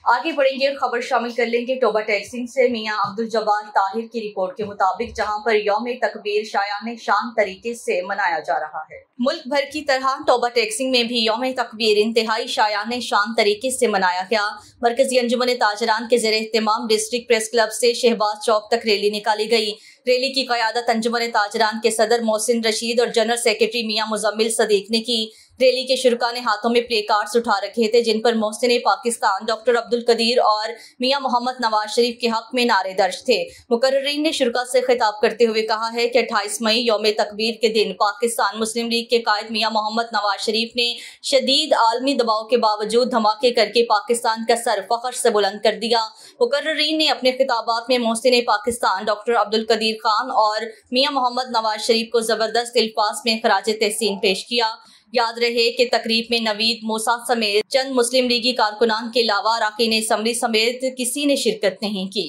आगे बढ़ेंगे और खबर शामिल कर लेंगे टोबा टैक्सिंग से। मियां अब्दुल जब्बार ताहिर की रिपोर्ट के मुताबिक जहां पर यौम तकबीर शायाने शान तरीके से मनाया जा रहा है, मुल्क भर की तरह टोबा टैक्सिंग में भी यौम तकबीर इंतहाई शायाने शान तरीके से मनाया गया। मरकजी अंजुमन ताजरान के ज़ेरे एहतमाम डिस्ट्रिक्ट प्रेस क्लब से शहबाज चौक तक रैली निकाली गई। रैली की क़यादत अंजुमन ताजरान के सदर मोहसिन रशीद और जनरल सेक्रेटरी मियां मुजम्मिल सदीक ने की। रैली के शुरका ने हाथों में प्ले कार्ड्स उठा रखे थे, जिन पर मोहसिन पाकिस्तान डॉक्टर अब्दुल कदीर और मियां मोहम्मद नवाज शरीफ के हक में नारे दर्ज थे। मुकर्रिरीन ने शुरका से खिताब करते हुए कहा है कि 28 मई यौम तकबीर के दिन पाकिस्तान मुस्लिम लीग के कायद मियां मोहम्मद नवाज शरीफ ने शदीद आलमी दबाव के बावजूद धमाके करके पाकिस्तान का सर फख्र से बुलंद कर दिया। मुकर्रिरीन ने अपने खिताबात में मोहसिन पाकिस्तान डॉक्टर अब्दुल कदीर खान और मियां मोहम्मद नवाज शरीफ को जबरदस्त अल्फाज में खराज तहसीन पेश किया। याद रहे कि तकरीब में नवीद मूसा समेत चंद मुस्लिम लीगी कारकुनान के अलावा अरकान असम्बली समेत किसी ने शिरकत नहीं की।